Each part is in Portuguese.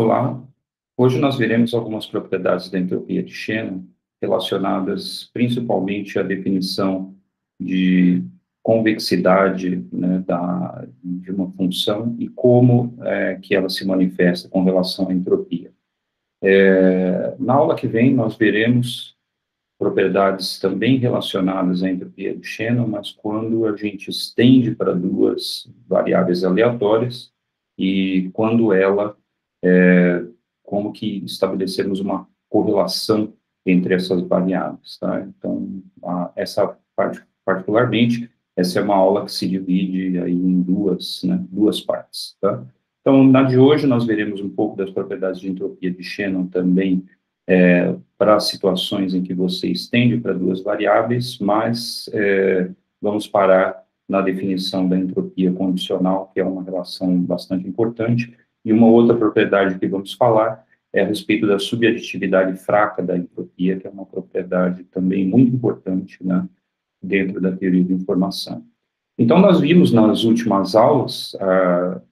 Olá, hoje nós veremos algumas propriedades da entropia de Shannon relacionadas principalmente à definição de convexidade, né, de uma função e como que ela se manifesta com relação à entropia. Na aula que vem nós veremos propriedades também relacionadas à entropia de Shannon, mas quando a gente estende para duas variáveis aleatórias e quando ela como que estabelecemos uma correlação entre essas variáveis, tá? Então, essa parte, particularmente, essa é uma aula que se divide aí em duas partes, tá? Então, na de hoje, nós veremos um pouco das propriedades de entropia de Shannon também, para situações em que você estende para duas variáveis, mas vamos parar na definição da entropia condicional, que é uma relação bastante importante. E uma outra propriedade que vamos falar é a respeito da subaditividade fraca da entropia, que é uma propriedade também muito importante, né, dentro da teoria de informação. Então, nós vimos nas últimas aulas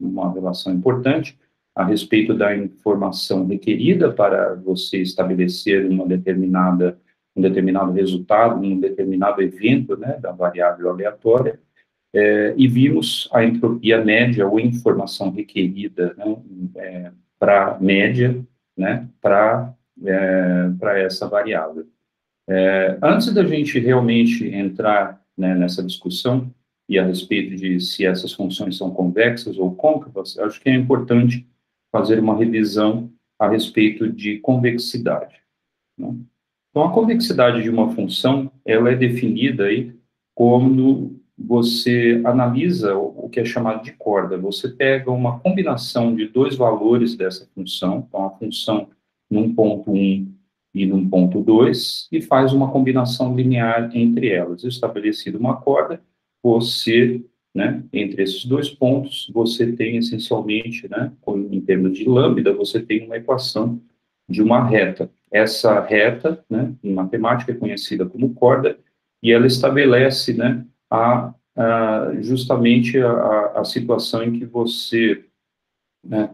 uma relação importante a respeito da informação requerida para você estabelecer um determinado resultado, um determinado evento, né, da variável aleatória, e vimos a entropia média ou informação requerida, né, para média, né, para essa variável. Antes da gente realmente entrar, né, nessa discussão e a respeito de se essas funções são convexas ou côncavas, acho que é importante fazer uma revisão a respeito de convexidade, né? Então, a convexidade de uma função, ela é definida aí como você analisa o que é chamado de corda. Você pega uma combinação de dois valores dessa função, então a função num ponto 1 e num ponto 2, e faz uma combinação linear entre elas. Estabelecida uma corda, você, né, entre esses dois pontos, você tem essencialmente, né, em termos de lambda, você tem uma equação de uma reta. Essa reta, né, em matemática, é conhecida como corda, e ela estabelece, né, justamente a situação em que você, né,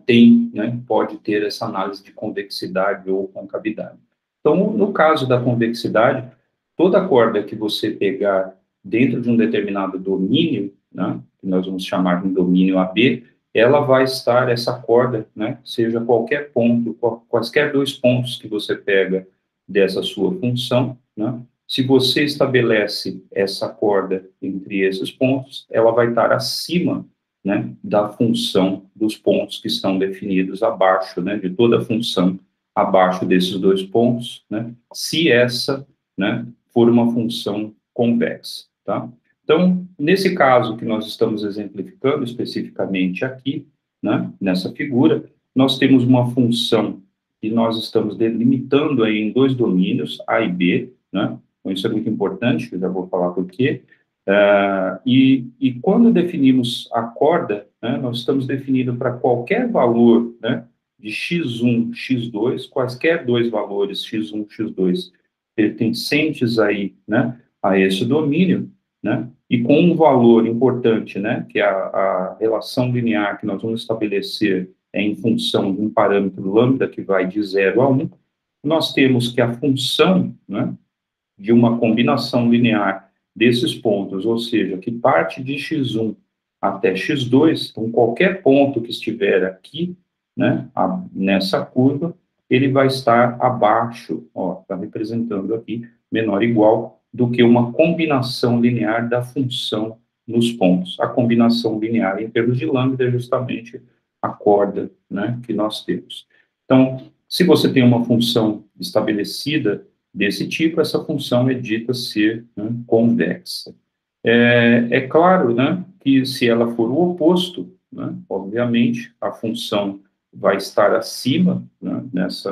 pode ter essa análise de convexidade ou concavidade. Então, no caso da convexidade, toda corda que você pegar dentro de um determinado domínio, né, que nós vamos chamar de um domínio AB, ela vai estar, essa corda, né, seja qualquer ponto, quaisquer dois pontos que você pega dessa sua função, né, se você estabelece essa corda entre esses pontos, ela vai estar acima, né, da função dos pontos que estão definidos abaixo, né, de toda a função abaixo desses dois pontos, né, se essa, né, for uma função convexa, tá? Então, nesse caso que nós estamos exemplificando especificamente aqui, né, nessa figura, nós temos uma função que nós estamos delimitando aí em dois domínios, A e B, né? Então, isso é muito importante, eu já vou falar por quê. E quando definimos a corda, né, nós estamos definindo para qualquer valor, né, de x1, x2, quaisquer dois valores, x1, x2, pertencentes aí, né, a esse domínio, né, e com um valor importante, né, que é a relação linear que nós vamos estabelecer em função de um parâmetro lambda que vai de 0 a 1, nós temos que a função, né, de uma combinação linear desses pontos, ou seja, que parte de x1 até x2, então qualquer ponto que estiver aqui, né, nessa curva, ele vai estar abaixo, ó, está representando aqui, menor ou igual, do que uma combinação linear da função nos pontos. A combinação linear em termos de lambda é justamente a corda, né, que nós temos. Então, se você tem uma função estabelecida desse tipo, essa função é dita ser, né, convexa. É claro, né, que se ela for o oposto, né, obviamente, a função vai estar acima, né,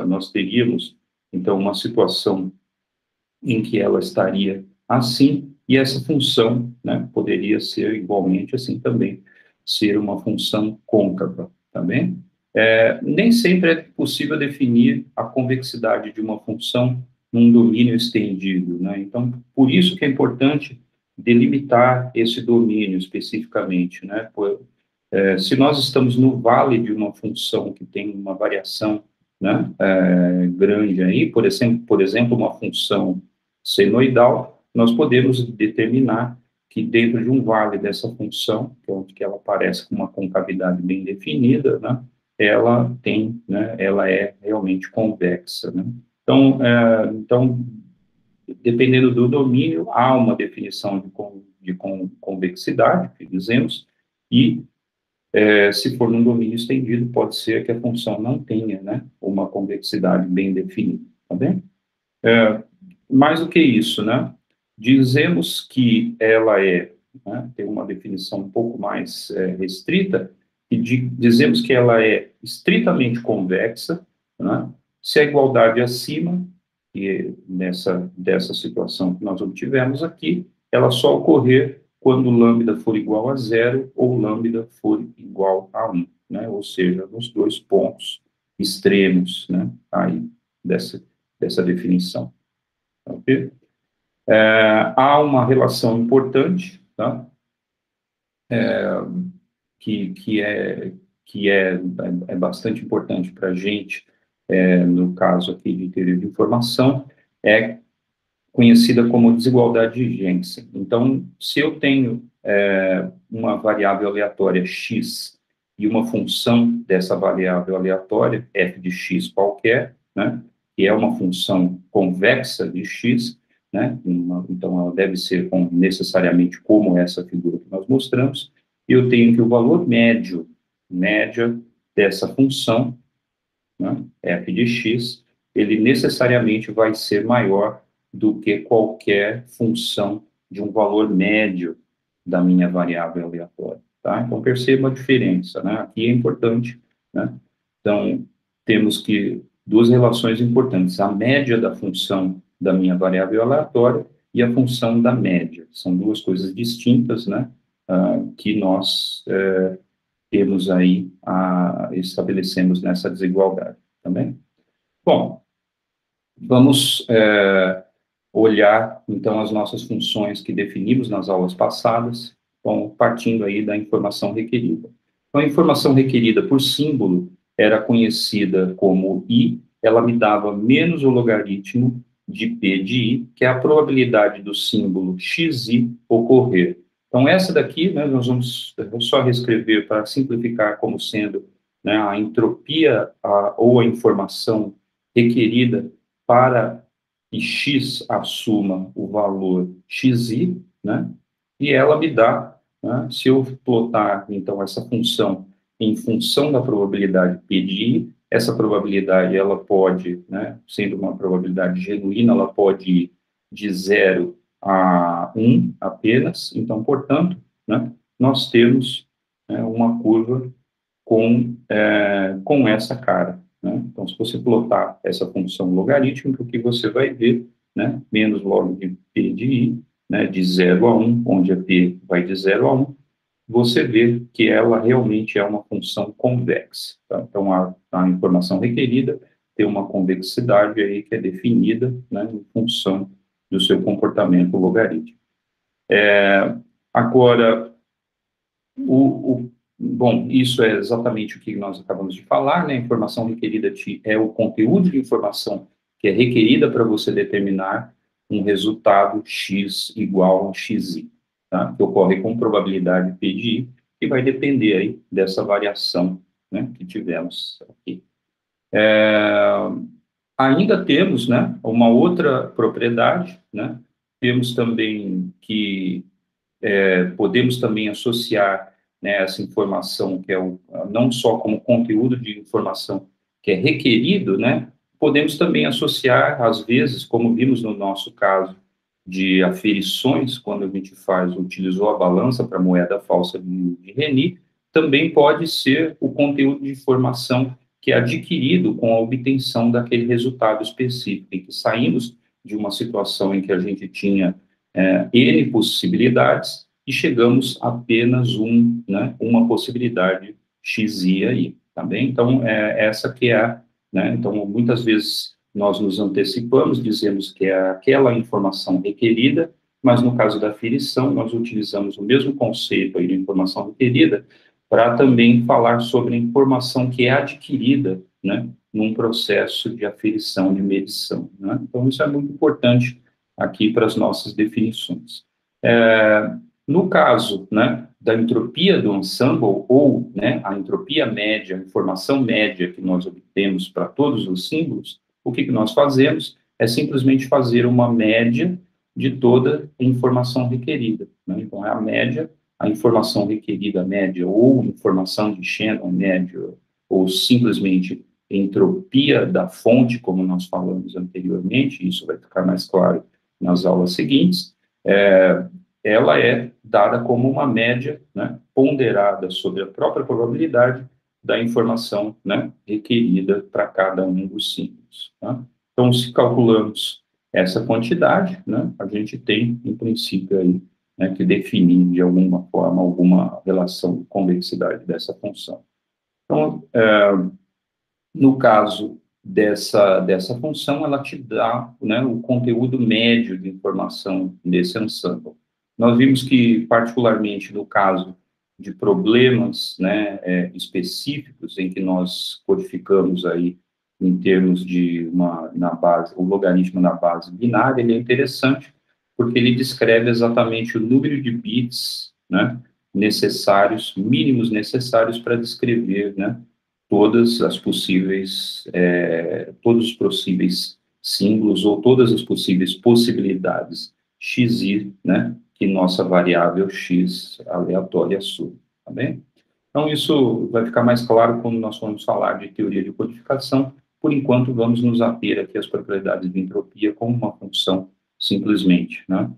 nós teríamos, então, uma situação em que ela estaria assim, e essa função, né, poderia ser igualmente assim também, ser uma função côncava, tá bem? Nem sempre é possível definir a convexidade de uma função num domínio estendido, né? Então, por isso que é importante delimitar esse domínio especificamente, né? Se nós estamos no vale de uma função que tem uma variação, né, grande aí, por exemplo, uma função senoidal, nós podemos determinar que dentro de um vale dessa função, que ela aparece com uma concavidade bem definida, né, ela tem, né, ela é realmente convexa, né? Então, dependendo do domínio, há uma definição de convexidade, que dizemos, e se for num domínio estendido, pode ser que a função não tenha, né, uma convexidade bem definida, tá bem? Mais do que isso, né, dizemos que ela tem uma definição um pouco mais restrita, e dizemos que ela é estritamente convexa, né, se a igualdade acima, e dessa situação que nós obtivemos aqui, ela só ocorrer quando lambda for igual a zero ou lambda for igual a 1, né? Ou seja, nos dois pontos extremos, né, aí dessa definição. Okay? Há uma relação importante, tá? Que é bastante importante para a gente, no caso aqui de teoria de informação, é conhecida como desigualdade de Jensen. Então, se eu tenho uma variável aleatória x e uma função dessa variável aleatória, f de x qualquer, né, que é uma função convexa de x, né, então ela deve ser necessariamente como essa figura que nós mostramos, e eu tenho que o valor média dessa função, né, f de x, ele necessariamente vai ser maior do que qualquer função de um valor médio da minha variável aleatória, tá? Então, perceba a diferença, né? Aqui é importante, né? Então, temos duas relações importantes, a média da função da minha variável aleatória e a função da média. São duas coisas distintas, né? Que nós temos aí, estabelecemos nessa desigualdade, também. Bom, vamos olhar, então, as nossas funções que definimos nas aulas passadas, partindo aí da informação requerida. Então, a informação requerida por símbolo era conhecida como I, ela me dava menos o logaritmo de P de I, que é a probabilidade do símbolo xi ocorrer. Então, essa daqui, né, nós vamos só reescrever para simplificar como sendo, né, a entropia ou a informação requerida para que x assuma o valor xi, né, e ela me dá, né, se eu plotar, então, essa função em função da probabilidade P de I, essa probabilidade, ela pode, né, sendo uma probabilidade genuína, ela pode ir de 0 a 1 apenas, então, portanto, né, nós temos, né, uma curva com essa cara, né? Então, se você plotar essa função logarítmica, o que você vai ver, né, menos log de P de I, né, de 0 a 1, onde a P vai de 0 a 1, você vê que ela realmente é uma função convexa, tá? Então, a informação requerida tem uma convexidade aí que é definida, né, em função do seu comportamento logarítmico. Agora, bom, isso é exatamente o que nós acabamos de falar, né? A informação requerida é o conteúdo de informação que é requerida para você determinar um resultado x igual a xi, tá? Que ocorre com probabilidade P de I, que vai depender aí dessa variação, né, que tivemos aqui. Ainda temos, né, uma outra propriedade, né? Temos também que podemos também associar, né, essa informação que é não só como conteúdo de informação que é requerido, né, podemos também associar, às vezes, como vimos no nosso caso de aferições, quando a gente utilizou a balança para a moeda falsa de Reni, também pode ser o conteúdo de informação que é adquirido com a obtenção daquele resultado específico, em que saímos de uma situação em que a gente tinha N possibilidades e chegamos a apenas né, uma possibilidade xi aí, tá bem? Então, essa que é né, então, muitas vezes nós nos antecipamos, dizemos que é aquela informação requerida, mas no caso da aferição, nós utilizamos o mesmo conceito aí de informação requerida para também falar sobre a informação que é adquirida, né, num processo de aferição, de medição, né? Então, isso é muito importante aqui para as nossas definições. No caso, né, da entropia do ensemble, ou, né, a entropia média, a informação média que nós obtemos para todos os símbolos, o que nós fazemos é simplesmente fazer uma média de toda a informação requerida, né? Então, é a média, a informação requerida média, ou informação de Shannon média, ou simplesmente entropia da fonte, como nós falamos anteriormente, isso vai ficar mais claro nas aulas seguintes, ela é dada como uma média, né, ponderada sobre a própria probabilidade da informação, né, requerida para cada um dos símbolos. Tá? Então, se calculamos essa quantidade, né, a gente tem, em princípio, aí, né, que definir, de alguma forma, alguma relação de convexidade dessa função. Então, no caso dessa função, ela te dá, né, o conteúdo médio de informação desse ensemble. Nós vimos que, particularmente no caso de problemas, né, específicos, em que nós codificamos aí em termos de na base, o logaritmo na base binária, ele é interessante, porque ele descreve exatamente o número de bits, né, necessários, mínimos necessários para descrever, né, todas as possíveis, todos os possíveis símbolos ou todas as possíveis possibilidades xi, né, que nossa variável x aleatória assume, tá bem? Então, isso vai ficar mais claro quando nós vamos falar de teoria de codificação. Por enquanto, vamos nos ater aqui às propriedades de entropia como uma função simplesmente, né?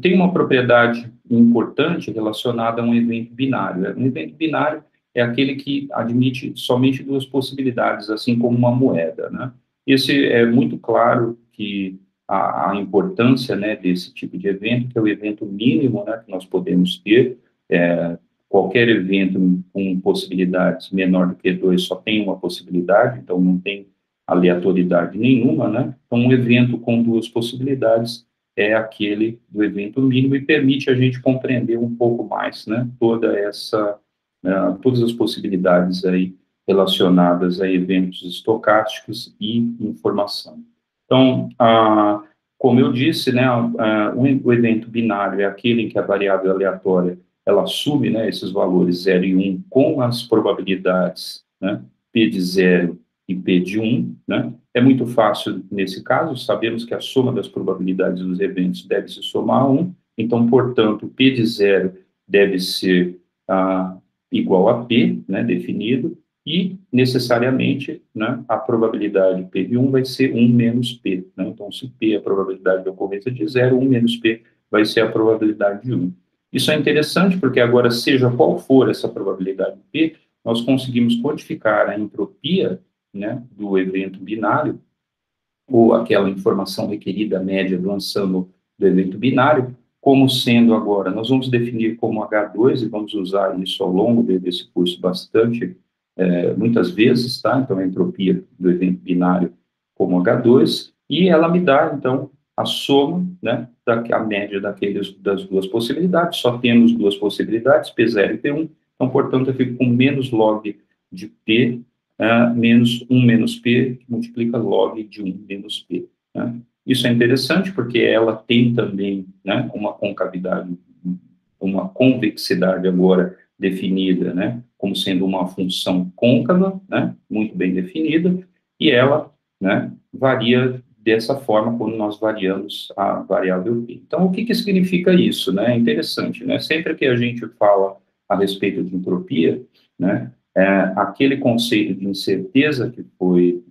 Tem uma propriedade importante relacionada a um evento binário. Um evento binário é aquele que admite somente duas possibilidades, assim como uma moeda, né? Esse é muito claro que a importância, né, desse tipo de evento, que é o evento mínimo, né, que nós podemos ter. Qualquer evento com possibilidades menor do que 2 só tem uma possibilidade, então não tem aleatoriedade nenhuma, né? Então, um evento com duas possibilidades é aquele do evento mínimo e permite a gente compreender um pouco mais, né, todas as possibilidades aí relacionadas a eventos estocásticos e informação. Então, como eu disse, né, o evento binário é aquele em que a variável aleatória ela assume, né, esses valores 0 e 1 com as probabilidades, né, P de 0 e P de 1, né? É muito fácil nesse caso, sabemos que a soma das probabilidades dos eventos deve se somar a 1, então, portanto, P de 0 deve ser igual a P, né, definido, e, necessariamente, né, a probabilidade P de 1 vai ser 1 menos P, né? Então, se P é a probabilidade de ocorrência de 0, 1 menos P vai ser a probabilidade de 1. Isso é interessante porque agora, seja qual for essa probabilidade P, nós conseguimos codificar a entropia, né, do evento binário, ou aquela informação requerida média do ensemble do evento binário, como sendo agora, nós vamos definir como H2, e vamos usar isso ao longo desse curso bastante, muitas vezes, tá? Então, a entropia do evento binário como H2, e ela me dá, então, a soma, né, a média das duas possibilidades, só temos duas possibilidades, P0 e P1, então, portanto, eu fico com menos log de P, menos 1 menos P, que multiplica log de 1 menos P. Né? Isso é interessante, porque ela tem também, né, uma concavidade, uma convexidade agora definida, né, como sendo uma função côncava, né, muito bem definida, e ela, né, varia dessa forma quando nós variamos a variável P. Então, o que significa isso? Né? É interessante, né? Sempre que a gente fala a respeito de entropia, né, aquele conceito de incerteza que foi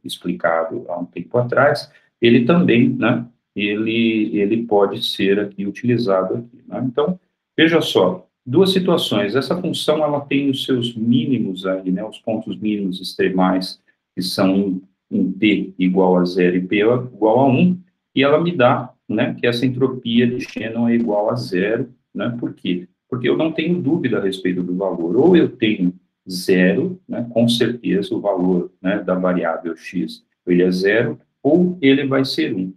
explicado há um tempo atrás, ele também, né, ele pode ser aqui utilizado aqui, né? Então, veja só, duas situações. Essa função, ela tem os seus mínimos aí, né, os pontos mínimos extremais, que são em P igual a 0 e P igual a 1, e ela me dá, né, que essa entropia de Shannon é igual a 0, né? Por quê? Porque eu não tenho dúvida a respeito do valor. Ou eu tenho 0, né, com certeza o valor, né, da variável x, ele é 0, ou ele vai ser 1.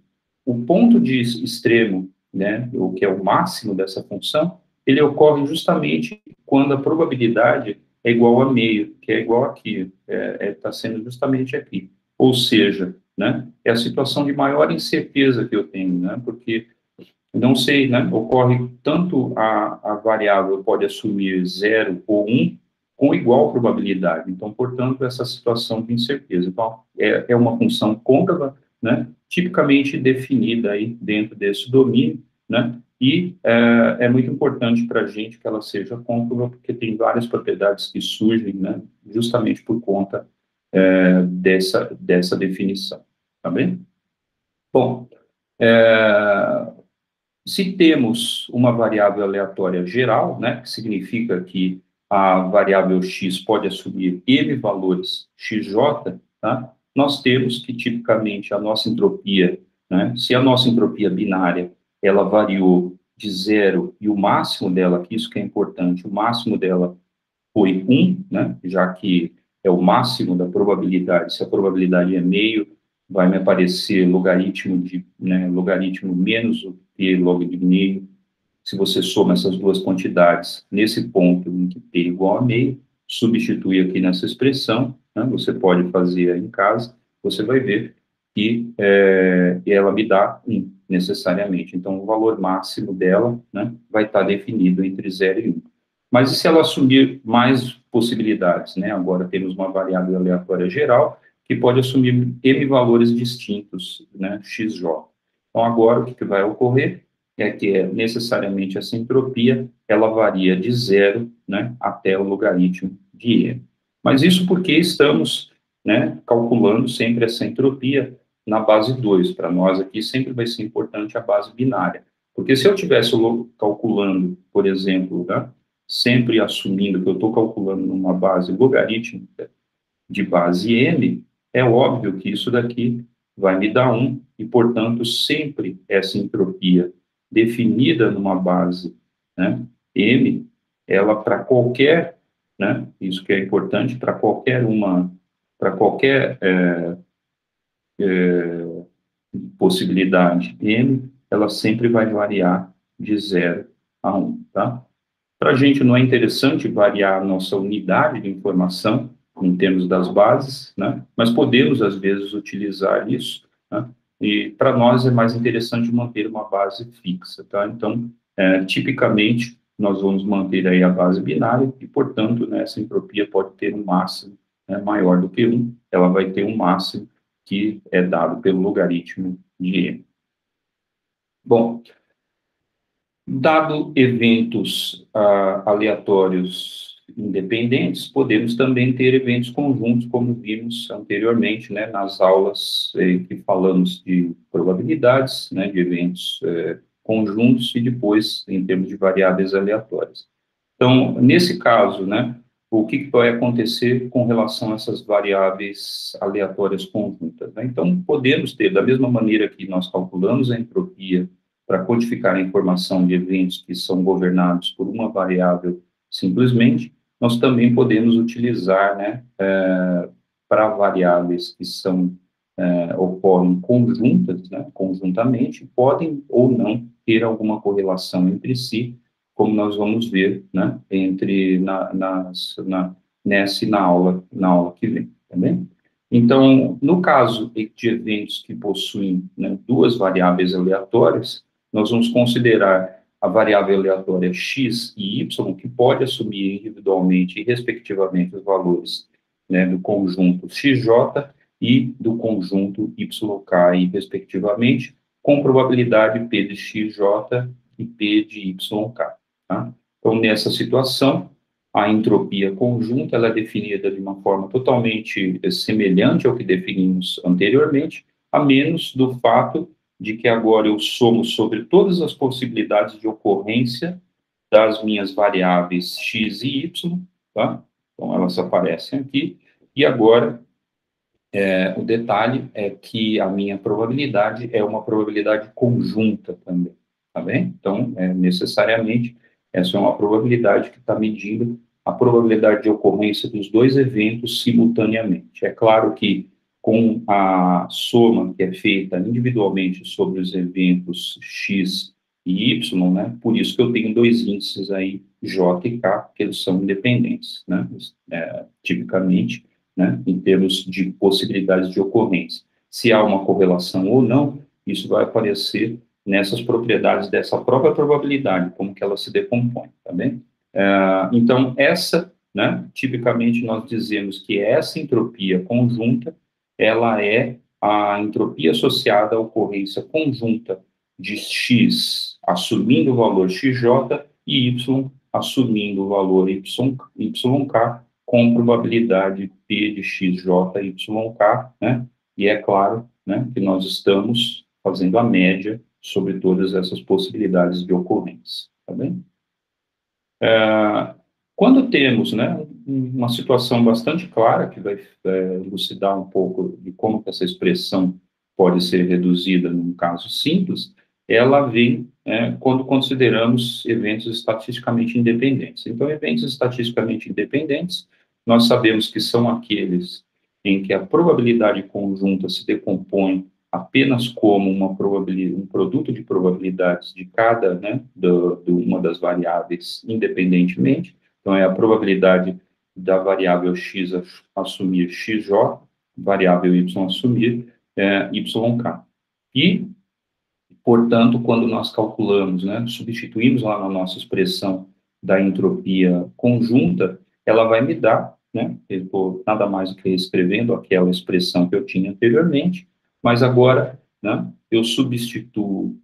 O ponto de extremo, né, o que é o máximo dessa função, ele ocorre justamente quando a probabilidade é igual a meio, que é igual aqui, está sendo justamente aqui. Ou seja, né, é a situação de maior incerteza que eu tenho, né, porque não sei, né, ocorre tanto a variável pode assumir 0 ou 1 com igual probabilidade. Então, portanto, essa situação de incerteza. Então, é uma função côncava, né, tipicamente definida aí dentro desse domínio, né, e é muito importante para a gente que ela seja côncava, porque tem várias propriedades que surgem, né, justamente por conta dessa definição, tá bem? Bom, se temos uma variável aleatória geral, né, que significa que a variável x pode assumir n valores xj, tá, nós temos que, tipicamente, a nossa entropia, né, se a nossa entropia binária, ela variou de 0 e o máximo dela, que isso que é importante, o máximo dela foi 1, né, já que é o máximo da probabilidade, se a probabilidade é meio, vai me aparecer logaritmo de, né, logaritmo menos o p log de meio. Se você soma essas duas quantidades nesse ponto em que p é igual a meio, substitui aqui nessa expressão, né, você pode fazer aí em casa, você vai ver que ela me dá 1, necessariamente. Então, o valor máximo dela, né, vai estar definido entre 0 e 1. Mas e se ela assumir mais possibilidades, né? Agora temos uma variável aleatória geral que pode assumir n valores distintos, né? xj. Então, agora, o que vai ocorrer é que necessariamente essa entropia, ela varia de 0, né, até o logaritmo de n. Mas isso porque estamos, né, calculando sempre essa entropia na base 2. Para nós aqui sempre vai ser importante a base binária. Porque se eu estivesse calculando, por exemplo, né, sempre assumindo que eu estou calculando numa base logarítmica de base m, é óbvio que isso daqui vai me dar 1, e, portanto, sempre essa entropia definida numa base, né, m, ela para qualquer, né, isso que é importante, para qualquer possibilidade m, ela sempre vai variar de 0 a 1, tá? Para a gente não é interessante variar a nossa unidade de informação em termos das bases, né? Mas podemos, às vezes, utilizar isso, né? E para nós é mais interessante manter uma base fixa, tá? Então, tipicamente, nós vamos manter aí a base binária e, portanto, né, essa entropia pode ter um máximo, né, maior do que 1, ela vai ter um máximo que é dado pelo logaritmo de n. Bom, dado eventos aleatórios independentes, podemos também ter eventos conjuntos, como vimos anteriormente, né, nas aulas que falamos de probabilidades, né, de eventos conjuntos e depois em termos de variáveis aleatórias. Então, nesse caso, né, o que vai acontecer com relação a essas variáveis aleatórias conjuntas, né? Então, podemos ter, da mesma maneira que nós calculamos a entropia para codificar a informação de eventos que são governados por uma variável simplesmente, nós também podemos utilizar, né, para variáveis que ocorrem conjuntas, né, conjuntamente, podem ou não ter alguma correlação entre si, como nós vamos ver, né, nessa e na aula que vem, tá bem? Então, no caso de eventos que possuem, né, duas variáveis aleatórias, nós vamos considerar a variável aleatória x e y, que pode assumir individualmente e respectivamente os valores, né, do conjunto xj e do conjunto yk, respectivamente, com probabilidade p de xj e p de yk. Tá? Então, nessa situação, a entropia conjunta ela é definida de uma forma totalmente semelhante ao que definimos anteriormente, a menos do fato de que agora eu somo sobre todas as possibilidades de ocorrência das minhas variáveis x e y, tá? Então, elas aparecem aqui, e agora o detalhe é que a minha probabilidade é uma probabilidade conjunta também, tá bem? Então, necessariamente, essa é uma probabilidade que está medindo a probabilidade de ocorrência dos dois eventos simultaneamente. É claro que com a soma que é feita individualmente sobre os eventos x e Y, né? Por isso que eu tenho dois índices aí, J e K, que eles são independentes, né? Tipicamente, né? Em termos de possibilidades de ocorrência. Se há uma correlação ou não, isso vai aparecer nessas propriedades dessa própria probabilidade, como que ela se decompõe, tá bem? Então, né? Tipicamente nós dizemos que essa entropia conjunta, ela é a entropia associada à ocorrência conjunta de X assumindo o valor XJ e Y assumindo o valor YK com probabilidade P de XJ e YK, né? E é claro, né, que nós estamos fazendo a média sobre todas essas possibilidades de ocorrência, tá bem? Quando temos, né, uma situação bastante clara, que vai elucidar um pouco de como que essa expressão pode ser reduzida num caso simples, ela vem quando consideramos eventos estatisticamente independentes. Então, eventos estatisticamente independentes, nós sabemos que são aqueles em que a probabilidade conjunta se decompõe apenas como um produto de probabilidades de cada, né, de uma das variáveis independentemente. Então, é a probabilidade da variável x assumir xj, variável y assumir yk. E, portanto, quando nós calculamos, né, substituímos lá na nossa expressão da entropia conjunta, ela vai me dar, né, eu estou nada mais do que escrevendo aquela expressão que eu tinha anteriormente, mas agora, né, eu substituo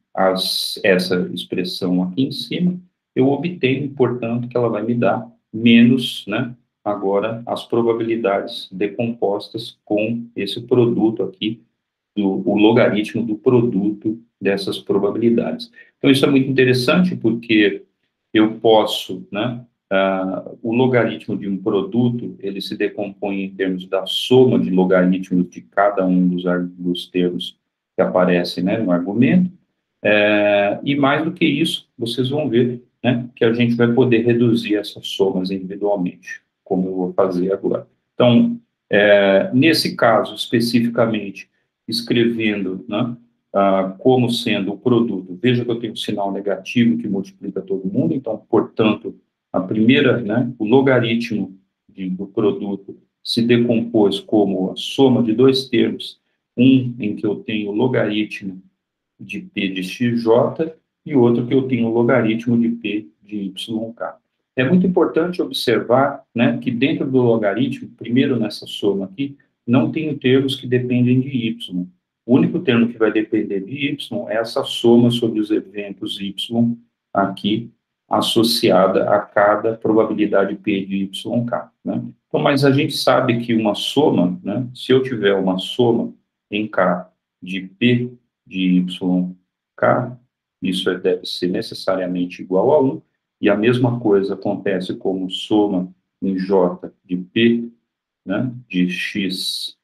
essa expressão aqui em cima, eu obtenho, portanto, que ela vai me dar menos, né, agora as probabilidades decompostas com esse produto aqui, o logaritmo do produto dessas probabilidades. Então, isso é muito interessante porque eu posso, né, o logaritmo de um produto, ele se decompõe em termos da soma de logaritmos de cada um dos termos que aparecem, né, no argumento, e mais do que isso, vocês vão ver, né, que a gente vai poder reduzir essas somas individualmente, como eu vou fazer agora. Então, nesse caso, especificamente, escrevendo, né, como sendo o produto, veja que eu tenho um sinal negativo que multiplica todo mundo, então, portanto, a primeira, né, o logaritmo do produto se decompôs como a soma de dois termos, um em que eu tenho o logaritmo de P de XJ e outro que eu tenho o logaritmo de P de YK. É muito importante observar, né, que dentro do logaritmo, primeiro nessa soma aqui, não tem termos que dependem de Y. O único termo que vai depender de Y é essa soma sobre os eventos Y aqui, associada a cada probabilidade P de YK, né? Então, mas a gente sabe que uma soma, né, se eu tiver uma soma em K de P de YK, isso deve ser necessariamente igual a 1, e a mesma coisa acontece como soma em J de P, né, de XJ.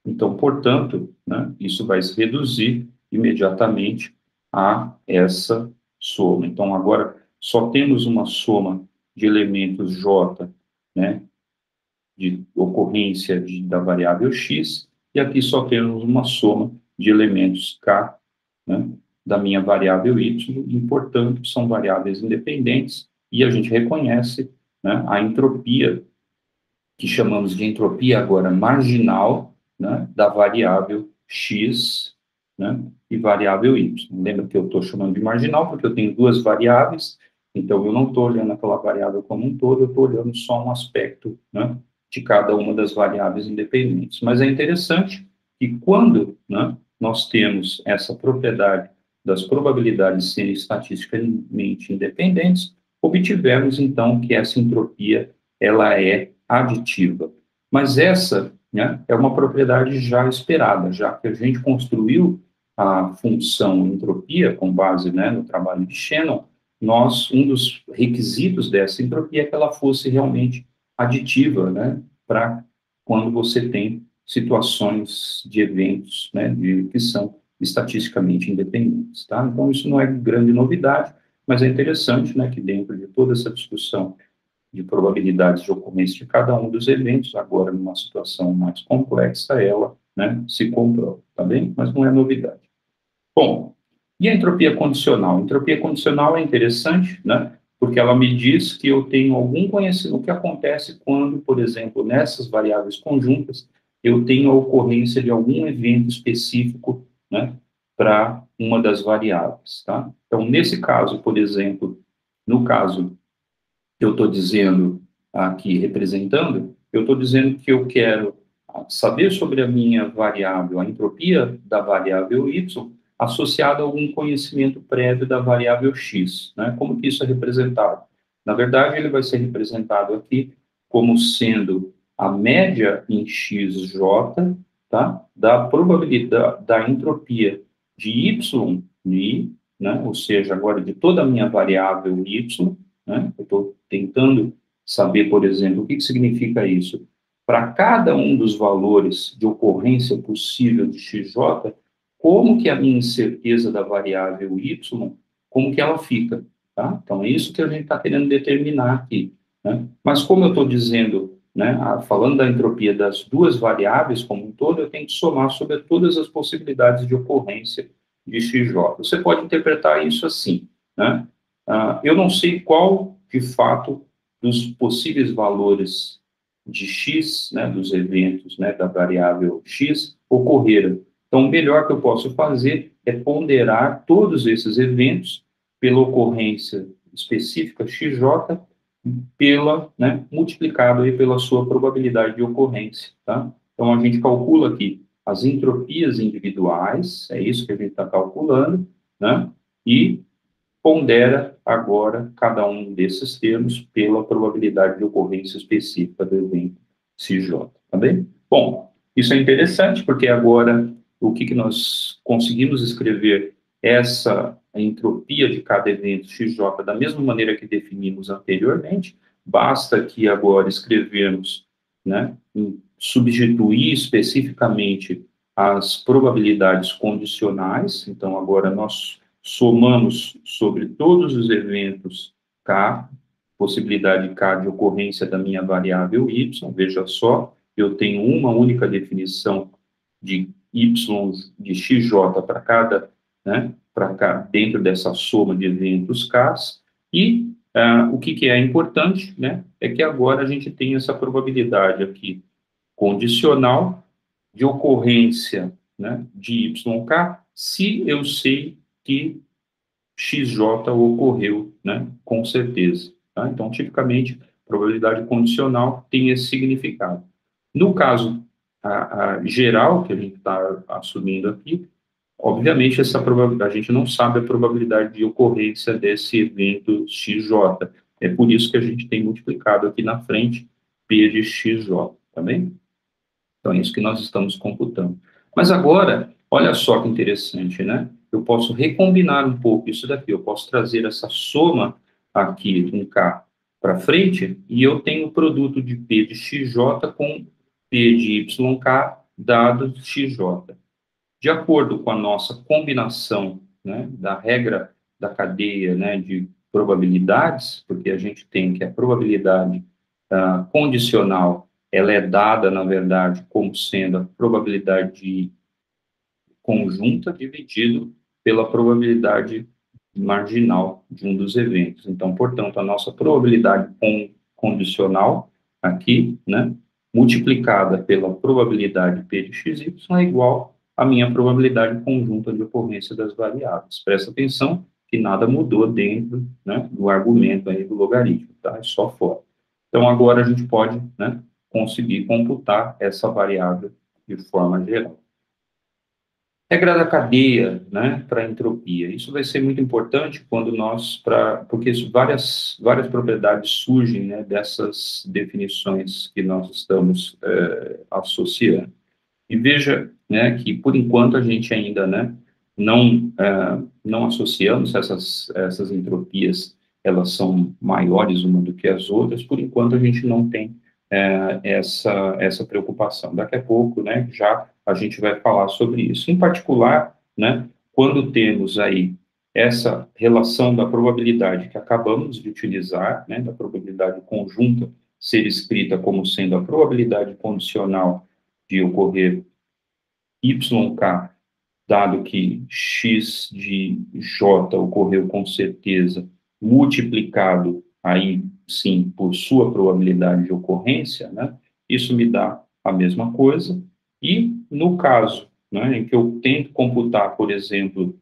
Então, portanto, né, isso vai se reduzir imediatamente a essa soma. Então, agora, só temos uma soma de elementos J, né, de ocorrência da variável x, e aqui só temos uma soma de elementos k, né, da minha variável y, e, portanto, são variáveis independentes, e a gente reconhece, né, a entropia, que chamamos de entropia agora marginal, né, da variável x, né, e variável y. Lembra que eu estou chamando de marginal porque eu tenho duas variáveis, então eu não estou olhando aquela variável como um todo, eu estou olhando só um aspecto, né, de cada uma das variáveis independentes. Mas é interessante que quando, né, nós temos essa propriedade das probabilidades serem estatisticamente independentes, obtivemos, então, que essa entropia ela é aditiva. Mas essa, né, é uma propriedade já esperada, já que a gente construiu a função entropia com base, né, no trabalho de Shannon, um dos requisitos dessa entropia é que ela fosse realmente aditiva, né, para quando você tem situações de eventos, né, que são estatisticamente independentes, tá? Então, isso não é grande novidade, mas é interessante, né, que dentro de toda essa discussão de probabilidades de ocorrência de cada um dos eventos, agora numa situação mais complexa, ela, né, se comprova, tá bem? Mas não é novidade. Bom, E a entropia condicional? A entropia condicional é interessante, né? Porque ela me diz que eu tenho algum conhecimento, o que acontece quando, por exemplo, nessas variáveis conjuntas, eu tenho a ocorrência de algum evento específico, né, para uma das variáveis, tá? Então, nesse caso, por exemplo, no caso que eu estou dizendo aqui, representando, eu estou dizendo que eu quero saber sobre a minha variável, a entropia da variável y, associada a algum conhecimento prévio da variável x, né? Como que isso é representado? Na verdade, ele vai ser representado aqui como sendo a média em xj, tá? Da probabilidade, da entropia de y, né? Ou seja, agora de toda a minha variável y, né? Eu estou tentando saber, por exemplo, o que significa isso. Para cada um dos valores de ocorrência possível de xj, como que a minha incerteza da variável y, como que ela fica, tá? Então, é isso que a gente está querendo determinar aqui, né? Mas como eu estou dizendo, né, falando da entropia das duas variáveis como um todo, eu tenho que somar sobre todas as possibilidades de ocorrência de xj. Você pode interpretar isso assim, né? Eu não sei qual, de fato, dos possíveis valores de x, né, dos eventos, né, da variável x, ocorreram. Então, o melhor que eu posso fazer é ponderar todos esses eventos pela ocorrência específica xj, pela, né, multiplicado aí pela sua probabilidade de ocorrência, tá? Então, a gente calcula aqui as entropias individuais, é isso que a gente está calculando, né? E pondera agora cada um desses termos pela probabilidade de ocorrência específica do evento CJ, tá bem? Bom, isso é interessante porque agora o que nós conseguimos escrever essa entropia de cada evento XJ da mesma maneira que definimos anteriormente, basta que agora escrevermos, né, substituir especificamente as probabilidades condicionais, então agora nós somamos sobre todos os eventos K, possibilidade K de ocorrência da minha variável Y, veja só, eu tenho uma única definição de Y, de XJ para cada, né, para cá, dentro dessa soma de eventos K, e o que é importante, né, é que agora a gente tem essa probabilidade aqui condicional de ocorrência, né, de YK, se eu sei que XJ ocorreu, né, com certeza. Tá? Então, tipicamente, probabilidade condicional tem esse significado. No caso geral, que a gente está assumindo aqui, obviamente, essa probabilidade, a gente não sabe a probabilidade de ocorrência desse evento XJ. É por isso que a gente tem multiplicado aqui na frente P de XJ, tá bem? Então, é isso que nós estamos computando. Mas agora, olha só que interessante, né? Eu posso recombinar um pouco isso daqui, eu posso trazer essa soma aqui, um K, para frente, e eu tenho o produto de P de XJ com P de YK dado XJ. De acordo com a nossa combinação, né, da regra da cadeia, né, de probabilidades, porque a gente tem que a probabilidade condicional, ela é dada, na verdade, como sendo a probabilidade conjunta dividido pela probabilidade marginal de um dos eventos. Então, portanto, a nossa probabilidade condicional aqui, né, multiplicada pela probabilidade P de xy é igual à minha probabilidade conjunta de ocorrência das variáveis. Presta atenção que nada mudou dentro, né, do argumento aí do logaritmo, tá? É só fora. Então, agora a gente pode, né, conseguir computar essa variável de forma geral. Regra da cadeia, né, para entropia. Isso vai ser muito importante quando porque várias propriedades surgem, né, dessas definições que nós estamos associando. E veja, né, que por enquanto a gente ainda, né, não associamos essas entropias, elas são maiores uma do que as outras, por enquanto a gente não tem essa preocupação. Daqui a pouco, né, já a gente vai falar sobre isso. Em particular, né, quando temos aí essa relação da probabilidade que acabamos de utilizar, né, da probabilidade conjunta ser escrita como sendo a probabilidade condicional de ocorrer YK dado que x de j ocorreu com certeza, multiplicado aí, sim, por sua probabilidade de ocorrência, né, isso me dá a mesma coisa. E no caso, né, em que eu tento computar, por exemplo,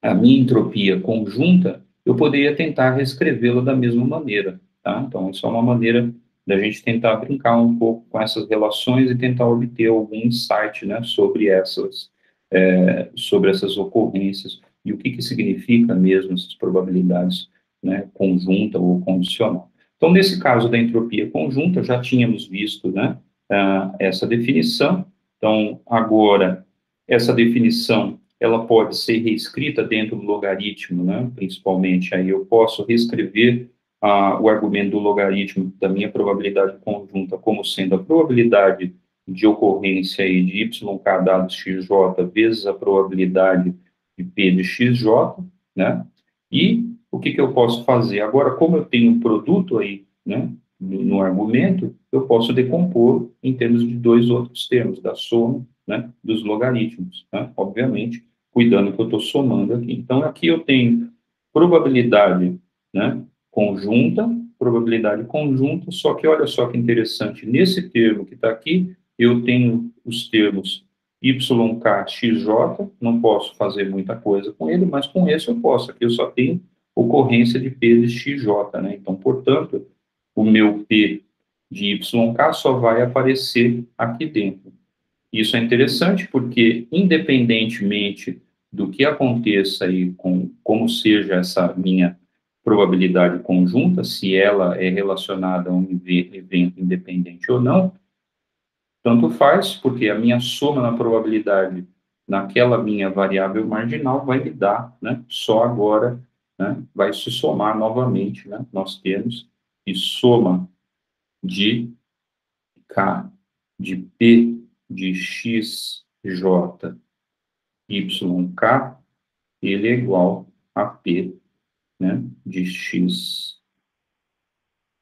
a minha entropia conjunta, eu poderia tentar reescrevê-la da mesma maneira, tá? Então, isso é uma maneira da gente tentar brincar um pouco com essas relações e tentar obter algum insight, né, sobre essas ocorrências e o que significa mesmo essas probabilidades, né, conjunta ou condicional. Então, nesse caso da entropia conjunta, já tínhamos visto, né, essa definição. Então, agora, essa definição, ela pode ser reescrita dentro do logaritmo, né, principalmente. Aí eu posso reescrever o argumento do logaritmo da minha probabilidade conjunta como sendo a probabilidade de ocorrência aí de YK dado XJ vezes a probabilidade de P de XJ, né? E o que eu posso fazer? Agora, como eu tenho um produto aí, né, no argumento, eu posso decompor em termos de dois outros termos, da soma, né, dos logaritmos, né? Obviamente, cuidando que eu estou somando aqui. Então, aqui eu tenho probabilidade, né, probabilidade conjunta, só que olha só que interessante, nesse termo que está aqui, eu tenho os termos YKXJ, não posso fazer muita coisa com ele, mas com esse eu posso, aqui eu só tenho ocorrência de P de XJ, né? Então, portanto, o meu P de YK só vai aparecer aqui dentro. Isso é interessante porque, independentemente do que aconteça aí com como seja essa minha probabilidade conjunta, se ela é relacionada a um evento independente ou não, tanto faz, porque a minha soma na probabilidade naquela minha variável marginal vai me dar, né, só agora, né, vai se somar novamente, né, nós temos que soma de K de P de x, j, y, k, ele é igual a P, né, de x,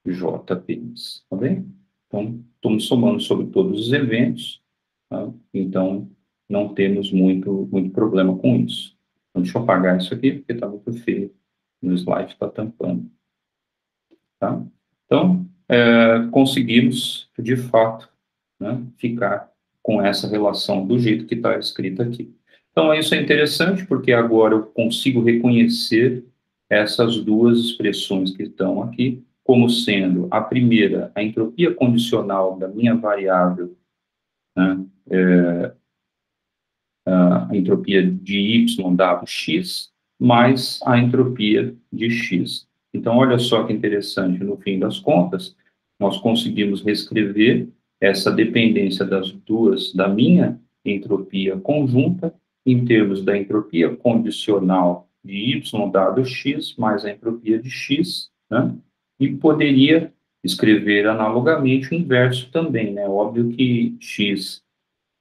j, p, tá bem? Então, estamos somando sobre todos os eventos, tá? Então, não temos muito problema com isso. Então, deixa eu apagar isso aqui, porque está muito feio. No slide está tampando. Tá? Então, conseguimos, de fato, né, ficar com essa relação do jeito que está escrito aqui. Então, isso é interessante, porque agora eu consigo reconhecer essas duas expressões que estão aqui, como sendo a primeira, a entropia condicional da minha variável, né, a entropia de y dado x, mais a entropia de x. Então, olha só que interessante, no fim das contas, nós conseguimos reescrever essa dependência das duas, da minha entropia conjunta, em termos da entropia condicional de y dado x, mais a entropia de x, né? E poderia escrever analogamente o inverso também, né? Óbvio que x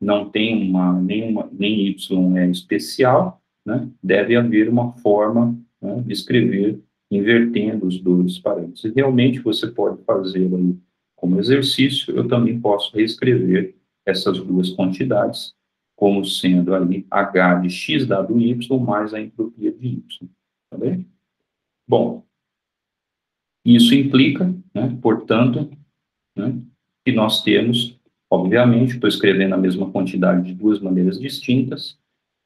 não tem nem y é especial, né? Deve haver uma forma, né, de escrever invertendo os dois parâmetros. E realmente você pode fazer aí como exercício, eu também posso reescrever essas duas quantidades como sendo ali h de x dado y mais a entropia de y, tá bem? Bom, isso implica, né, portanto, né, que nós temos, obviamente, estou escrevendo a mesma quantidade de duas maneiras distintas,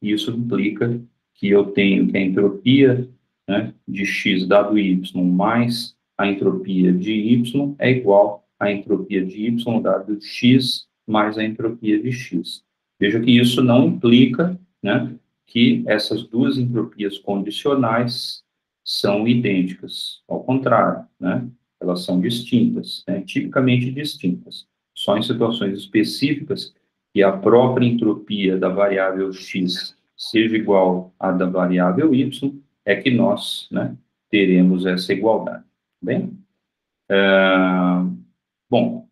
e isso implica que eu tenho que a entropia, né, de x dado y mais a entropia de y é igual à entropia de y dado x mais a entropia de x. Veja que isso não implica, né, que essas duas entropias condicionais são idênticas. Ao contrário, né, elas são distintas, né, tipicamente distintas. Só em situações específicas que a própria entropia da variável x seja igual à da variável y, é que nós, né, teremos essa igualdade. Bem? Bom,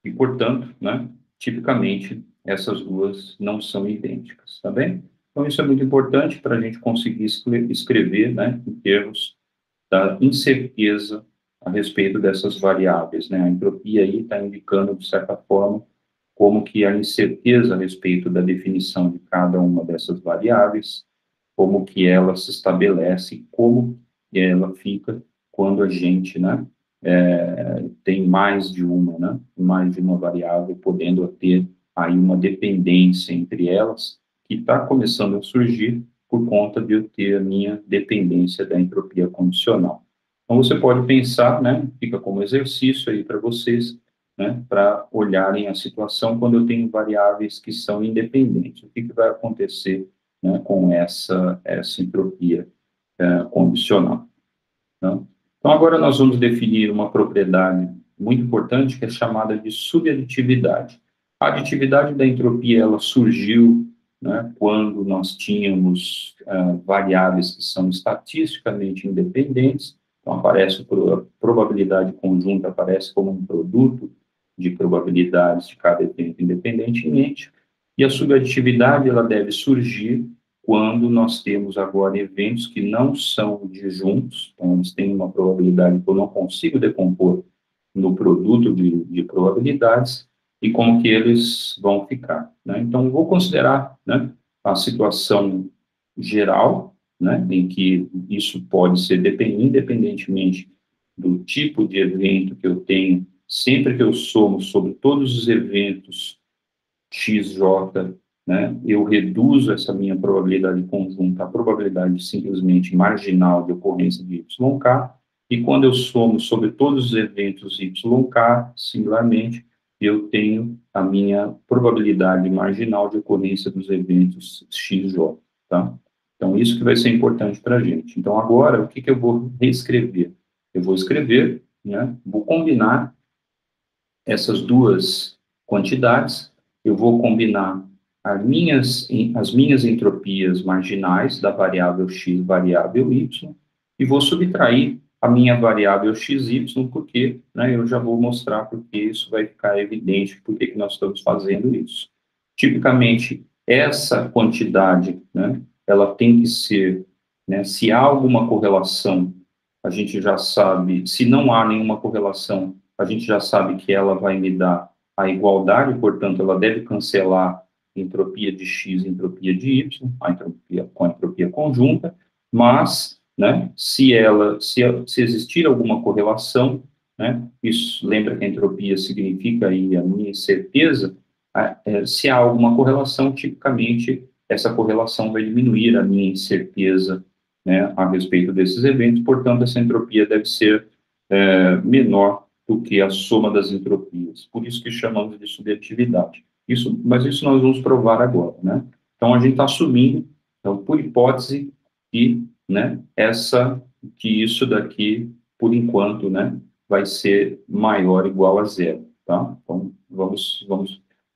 e portanto, né, tipicamente, essas duas não são idênticas, tá bem? Então, isso é muito importante para a gente conseguir escrever, né, em termos da incerteza a respeito dessas variáveis, né? A entropia aí está indicando, de certa forma, como que a incerteza a respeito da definição de cada uma dessas variáveis, como que ela se estabelece, como que ela fica quando a gente, né, tem mais de uma variável, podendo ter aí uma dependência entre elas, que está começando a surgir por conta de eu ter a minha dependência da entropia condicional. Então, você pode pensar, né, fica como exercício aí para vocês, né, para olharem a situação quando eu tenho variáveis que são independentes. O que vai acontecer, né, com essa entropia condicional, né? Então, agora nós vamos definir uma propriedade muito importante, que é chamada de subaditividade. A aditividade da entropia, ela surgiu, né, quando nós tínhamos variáveis que são estatisticamente independentes. Então, aparece a probabilidade conjunta, aparece como um produto de probabilidades de cada evento independentemente, e a subaditividade, ela deve surgir quando nós temos agora eventos que não são disjuntos, então eles têm uma probabilidade que eu não consigo decompor no produto de probabilidades, e como que eles vão ficar, né? Então, vou considerar, né, a situação geral, né, em que isso pode ser independentemente do tipo de evento que eu tenho, sempre que eu somo sobre todos os eventos XJ, né, eu reduzo essa minha probabilidade conjunta à probabilidade simplesmente marginal de ocorrência de YK, e quando eu somo sobre todos os eventos YK, singularmente, eu tenho a minha probabilidade marginal de ocorrência dos eventos XJ, tá? Então, isso que vai ser importante para a gente. Então, agora, o que eu vou reescrever? Eu vou escrever, né, vou combinar essas duas quantidades, eu vou combinar as minhas entropias marginais da variável x, variável y, e vou subtrair a minha variável xy, porque, né, eu já vou mostrar porque isso vai ficar evidente, porque que nós estamos fazendo isso. Tipicamente, essa quantidade, né, ela tem que ser, né, se há alguma correlação, a gente já sabe, se não há nenhuma correlação, a gente já sabe que ela vai me dar a igualdade, portanto, ela deve cancelar entropia de x e entropia de y, a entropia conjunta, mas, né, se existir alguma correlação, né, isso, lembra que a entropia significa aí a minha incerteza, se há alguma correlação, tipicamente, essa correlação vai diminuir a minha incerteza, né, a respeito desses eventos, portanto, essa entropia deve ser menor do que a soma das entropias. Por isso que chamamos de subjetividade. Mas isso nós vamos provar agora, né? Então, a gente está assumindo, então, por hipótese, que, né, que isso daqui, por enquanto, né, vai ser maior ou igual a zero, tá? Então,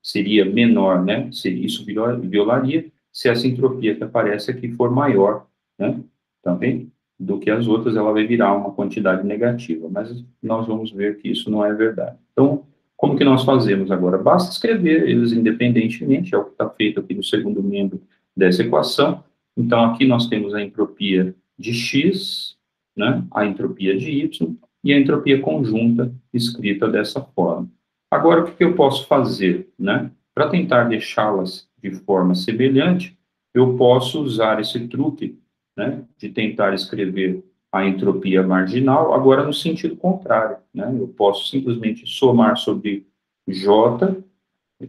seria menor, né? Isso violaria se essa entropia que aparece aqui for maior, né? Também do que as outras, ela vai virar uma quantidade negativa, mas nós vamos ver que isso não é verdade. Então, como que nós fazemos agora? Basta escrever eles independentemente, é o que está feito aqui no segundo membro dessa equação. Então, aqui nós temos a entropia de x, né, a entropia de y, e a entropia conjunta escrita dessa forma. Agora, o que eu posso fazer, né? Para tentar deixá-las de forma semelhante, eu posso usar esse truque, né, de tentar escrever a entropia marginal, agora no sentido contrário, né? Eu posso simplesmente somar sobre J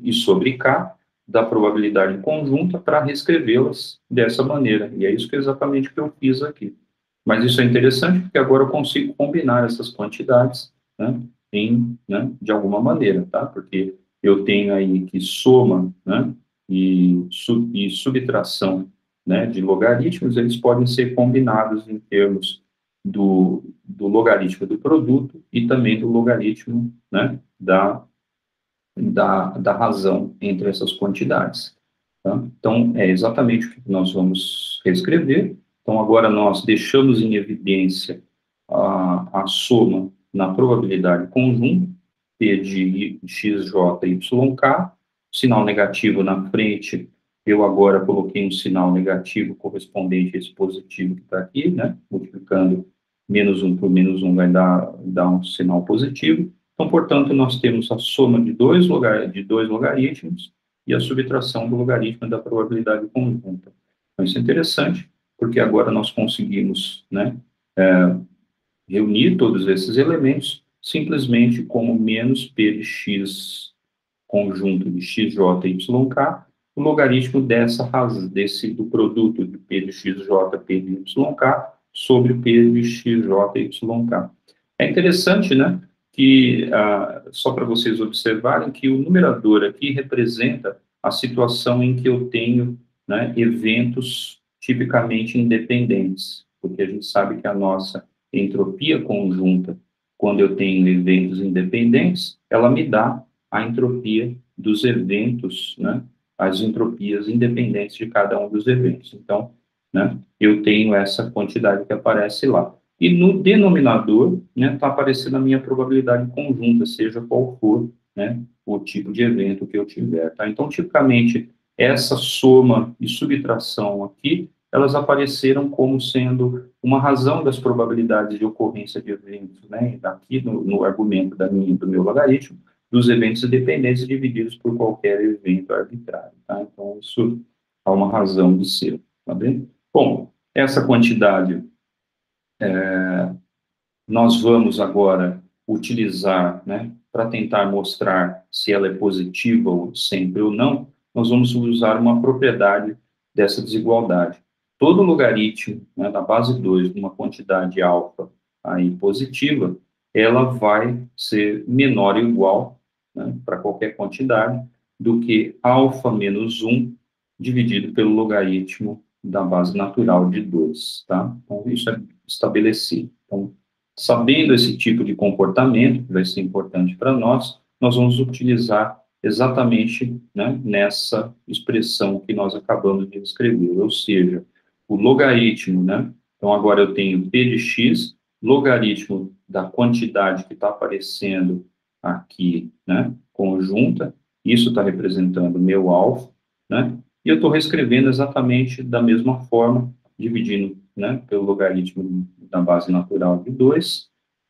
e sobre K da probabilidade conjunta para reescrevê-las dessa maneira. E é isso que é exatamente o que eu fiz aqui. Mas isso é interessante porque agora eu consigo combinar essas quantidades, né, de alguma maneira, tá? Porque eu tenho aí que soma, né, e subtração, né, de logaritmos, eles podem ser combinados em termos do logaritmo do produto e também do logaritmo, né, da razão entre essas quantidades, tá? Então, é exatamente o que nós vamos reescrever. Então, agora nós deixamos em evidência a soma na probabilidade conjunta, P de xj e yk, sinal negativo na frente, eu agora coloquei um sinal negativo correspondente a esse positivo que está aqui, né? Multiplicando menos 1 por menos 1 vai dar um sinal positivo. Então, Então, portanto, nós temos a soma de dois logaritmos e a subtração do logaritmo da probabilidade conjunta. Então, isso é interessante, porque agora nós conseguimos, né, reunir todos esses elementos simplesmente como menos P de x conjunto de xj e yk, o logaritmo dessa razão, do produto de P de xj, P de yk, sobre P de xj e yk. É interessante, né, que, só para vocês observarem, que o numerador aqui representa a situação em que eu tenho, né, eventos tipicamente independentes, porque a gente sabe que a nossa entropia conjunta, quando eu tenho eventos independentes, ela me dá a entropia dos eventos, né, as entropias independentes de cada um dos eventos. Então, né, eu tenho essa quantidade que aparece lá. E no denominador, né, está aparecendo a minha probabilidade conjunta, seja qual for, né, o tipo de evento que eu tiver, tá? Então, tipicamente, essa soma e subtração aqui, elas apareceram como sendo uma razão das probabilidades de ocorrência de eventos, né, aqui no argumento do meu logaritmo, dos eventos independentes divididos por qualquer evento arbitrário, tá? Então, isso há uma razão de ser, tá bem? Bom, essa quantidade nós vamos agora utilizar, né, para tentar mostrar se ela é positiva ou sempre ou não, nós vamos usar uma propriedade dessa desigualdade. Todo logaritmo, né, da base 2 de uma quantidade alfa aí positiva, ela vai ser menor ou igual, né, para qualquer quantidade, do que alfa menos 1 dividido pelo logaritmo da base natural de 2, tá? Então, isso é estabelecido. Então, sabendo esse tipo de comportamento, que vai ser importante para nós, nós vamos utilizar exatamente, né, nessa expressão que nós acabamos de escrever, ou seja, o logaritmo, né? Então, agora eu tenho p de x, logaritmo da quantidade que está aparecendo aqui, né, conjunta, isso está representando meu alfa, né? E eu estou reescrevendo exatamente da mesma forma, dividindo, né, pelo logaritmo da base natural de 2,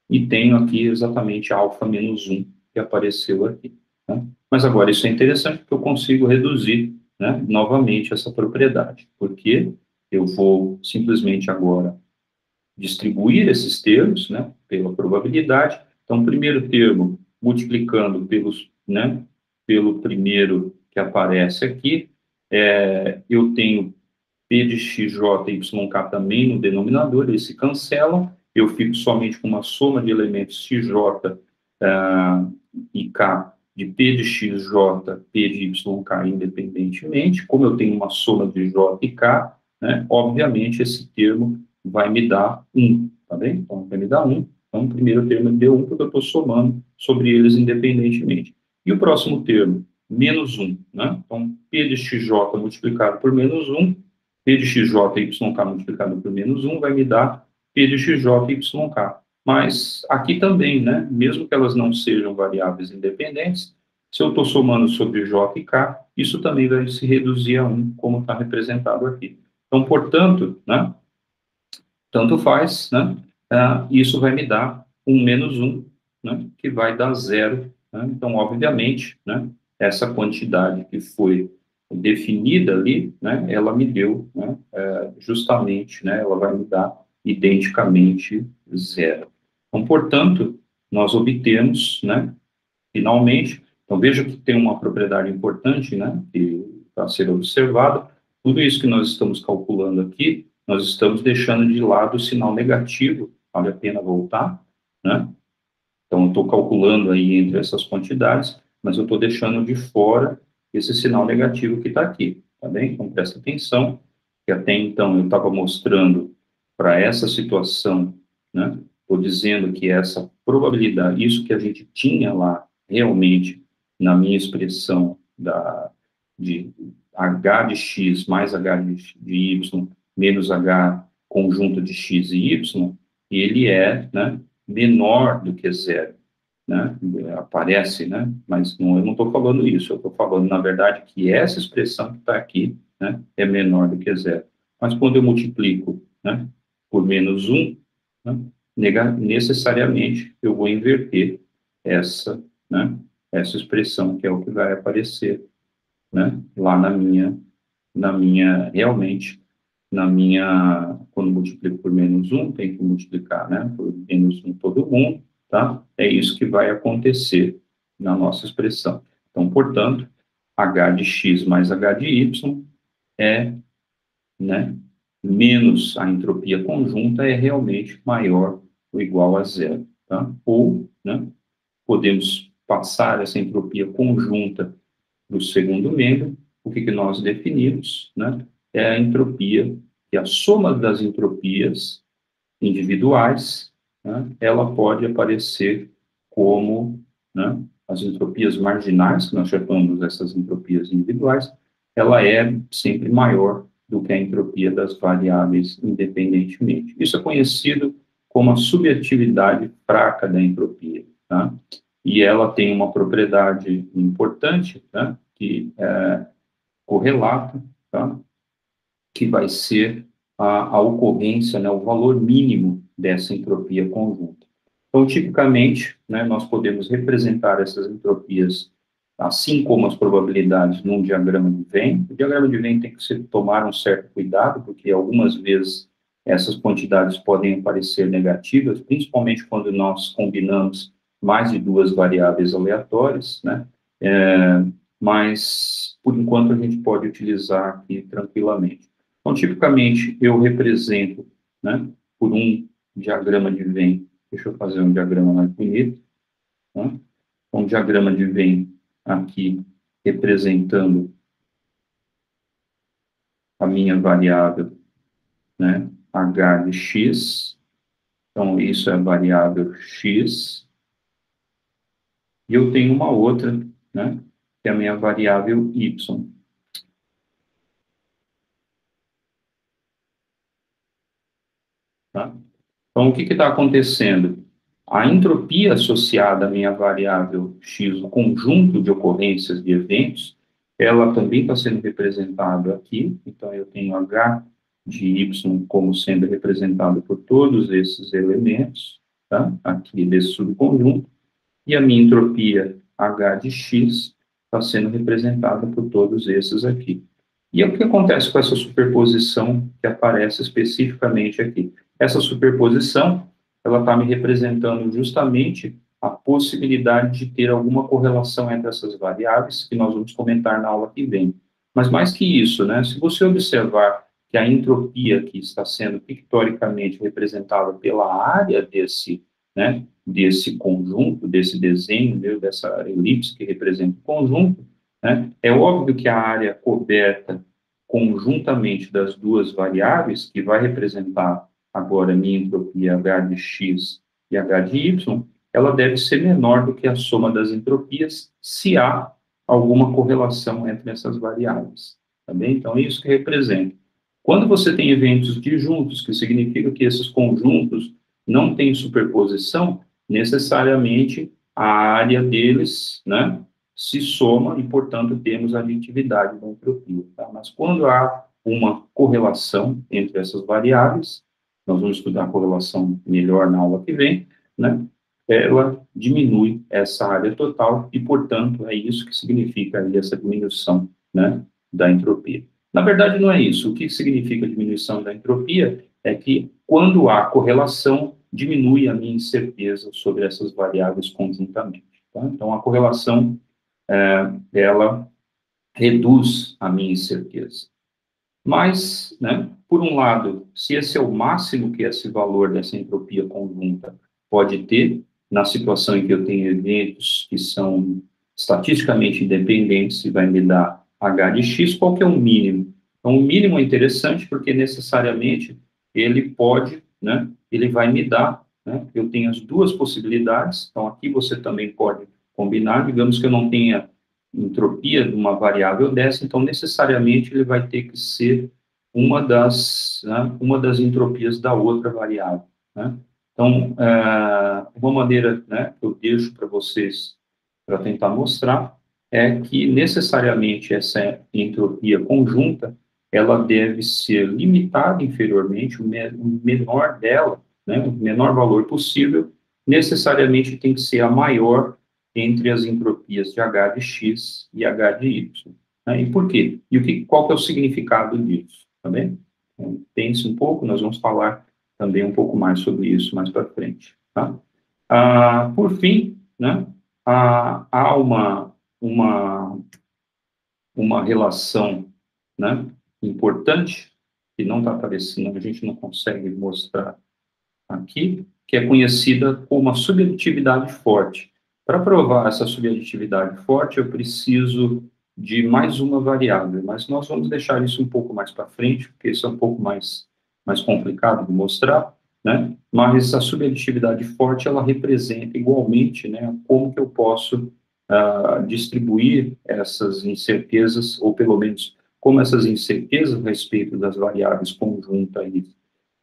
e tenho aqui exatamente alfa menos 1, que apareceu aqui. Né? Mas agora isso é interessante, porque eu consigo reduzir, né, novamente essa propriedade, porque eu vou simplesmente agora distribuir esses termos, né, pela probabilidade. Então, o primeiro termo, multiplicando né, pelo primeiro que aparece aqui, eu tenho P de xj e yk também no denominador, eles se cancelam, eu fico somente com uma soma de elementos xj e k de P de xj, P de yk independentemente. Como eu tenho uma soma de j e k, né, obviamente esse termo vai me dar 1, tá bem? Então, vai me dar 1. Então, o primeiro termo me deu 1, porque eu estou somando sobre eles independentemente. E o próximo termo, menos 1, né? Então, P de xj multiplicado por menos 1, P de xj e yk multiplicado por menos 1 vai me dar P de xj e yk. Mas aqui também, né, mesmo que elas não sejam variáveis independentes, se eu estou somando sobre j e k, isso também vai se reduzir a 1, como está representado aqui. Então, portanto, né, tanto faz, né, isso vai me dar 1 menos 1, né, que vai dar 0. Né? Então, obviamente, né, essa quantidade que foi definida ali, né, ela me deu, né, justamente, né, ela vai me dar identicamente 0. Então, portanto, nós obtemos, né, finalmente, então veja que tem uma propriedade importante, né, que está a ser observada, tudo isso que nós estamos calculando aqui, nós estamos deixando de lado o sinal negativo, vale a pena voltar, né, então eu estou calculando aí entre essas quantidades, mas eu estou deixando de fora esse sinal negativo que está aqui, tá bem? Então presta atenção, que até então eu estava mostrando para essa situação, né, estou dizendo que essa probabilidade, isso que a gente tinha lá, realmente, na minha expressão de h de x mais h de y menos h conjunto de x e y, ele é, né, menor do que zero, né, aparece, né, mas não, eu não estou falando isso, eu estou falando, na verdade, que essa expressão que está aqui, né, é menor do que zero. Mas quando eu multiplico, né, por menos 1, né, necessariamente eu vou inverter essa, né, essa expressão, que é o que vai aparecer, né, lá realmente, quando multiplico por -1, tem que multiplicar, né, por -1 todo mundo, tá? É isso que vai acontecer na nossa expressão. Então, portanto, h de x mais h de y é, né, menos a entropia conjunta é realmente maior ou igual a zero, tá? Ou, né, podemos passar essa entropia conjunta para o segundo membro. O que nós definimos, né, é a entropia, que a soma das entropias individuais, né, ela pode aparecer como, né, as entropias marginais, que nós chamamos dessas entropias individuais, ela é sempre maior do que a entropia das variáveis independentemente. Isso é conhecido como a subjetividade fraca da entropia, tá? E ela tem uma propriedade importante, né, que correlata, tá, que vai ser a ocorrência, né, o valor mínimo dessa entropia conjunta. Então, tipicamente, né, nós podemos representar essas entropias, assim como as probabilidades, num diagrama de Venn. O diagrama de Venn tem que se tomar um certo cuidado, porque algumas vezes essas quantidades podem parecer negativas, principalmente quando nós combinamos mais de duas variáveis aleatórias, né? Mas, por enquanto, a gente pode utilizar aqui tranquilamente. Então, tipicamente, eu represento, né, por um diagrama de Venn. Deixa eu fazer um diagrama mais bonito, né? Um diagrama de Venn aqui representando a minha variável, né, h de x. Então, isso é a variável x. E eu tenho uma outra, né, que é a minha variável y. Tá? Então, o que está acontecendo? A entropia associada à minha variável x, o conjunto de ocorrências de eventos, ela também está sendo representada aqui. Então, eu tenho h de y como sendo representado por todos esses elementos, tá? Aqui desse subconjunto, e a minha entropia h de x está sendo representada por todos esses aqui. E o que acontece com essa superposição que aparece especificamente aqui? Essa superposição, ela está me representando justamente a possibilidade de ter alguma correlação entre essas variáveis, que nós vamos comentar na aula que vem. Mas mais que isso, né, se você observar que a entropia que está sendo pictoricamente representada pela área desse, né, desse conjunto, desse desenho, dessa elipse que representa o conjunto, né, é óbvio que a área coberta conjuntamente das duas variáveis, que vai representar agora a minha entropia h de x e h de y, ela deve ser menor do que a soma das entropias, se há alguma correlação entre essas variáveis. Tá bem? Então, é isso que representa. Quando você tem eventos disjuntos, que significa que esses conjuntos não têm superposição, necessariamente a área deles, né, se soma e, portanto, temos a aditividade da entropia. Tá? Mas quando há uma correlação entre essas variáveis, nós vamos estudar a correlação melhor na aula que vem, né, ela diminui essa área total e, portanto, é isso que significa aí essa diminuição, né, da entropia. Na verdade, não é isso. O que significa diminuição da entropia é que, quando há correlação, diminui a minha incerteza sobre essas variáveis conjuntamente. Tá? Então, a correlação, ela reduz a minha incerteza. Mas, né, por um lado, se esse é o máximo que esse valor dessa entropia conjunta pode ter, na situação em que eu tenho eventos que são estatisticamente independentes e vai me dar h de x, qual que é o mínimo? Então, o mínimo é interessante porque, necessariamente, ele pode, né, ele vai me dar, né, eu tenho as duas possibilidades, então aqui você também pode combinar, digamos que eu não tenha entropia de uma variável dessa, então necessariamente ele vai ter que ser uma das entropias da outra variável, né? Então, uma maneira, né, que eu deixo para vocês, para tentar mostrar, é que necessariamente essa entropia conjunta, ela deve ser limitada inferiormente, o menor dela, né, o menor valor possível, necessariamente tem que ser a maior entre as entropias de H de X e H de Y. Né? E por quê? E qual que é o significado disso? Tá bem? Então, pense um pouco, nós vamos falar também um pouco mais sobre isso mais para frente. Tá? Por fim, né, há uma relação, né, importante, que não está aparecendo, a gente não consegue mostrar aqui, que é conhecida como a subaditividade forte. Para provar essa subaditividade forte, eu preciso de mais uma variável, mas nós vamos deixar isso um pouco mais para frente, porque isso é um pouco mais complicado de mostrar, né? Mas a subaditividade forte, ela representa igualmente, né, como que eu posso distribuir essas incertezas, ou pelo menos como essas incertezas a respeito das variáveis conjuntas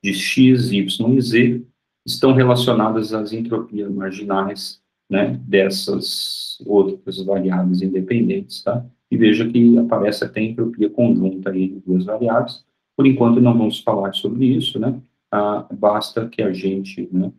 de x, y e z estão relacionadas às entropias marginais, né, dessas outras variáveis independentes, tá? E veja que aparece até entropia conjunta aí de duas variáveis. Por enquanto, não vamos falar sobre isso, né? Basta que a gente, né,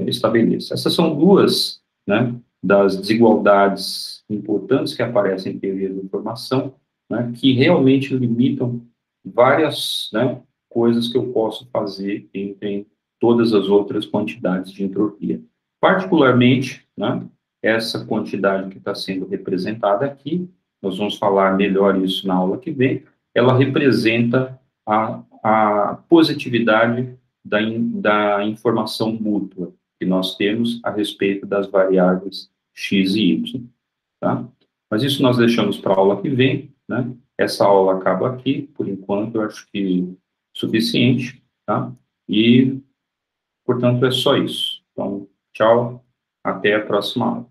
estabeleça. Essas são duas, né, das desigualdades importantes que aparecem em teoria da informação, né, que realmente limitam várias, né, coisas que eu posso fazer entre todas as outras quantidades de entropia. Particularmente, né, essa quantidade que está sendo representada aqui, nós vamos falar melhor isso na aula que vem, ela representa a positividade da informação mútua que nós temos a respeito das variáveis x e y, tá? Mas isso nós deixamos para a aula que vem, né? Essa aula acaba aqui, por enquanto, eu acho que suficiente, tá? E, portanto, é só isso. Então, tchau, até a próxima aula.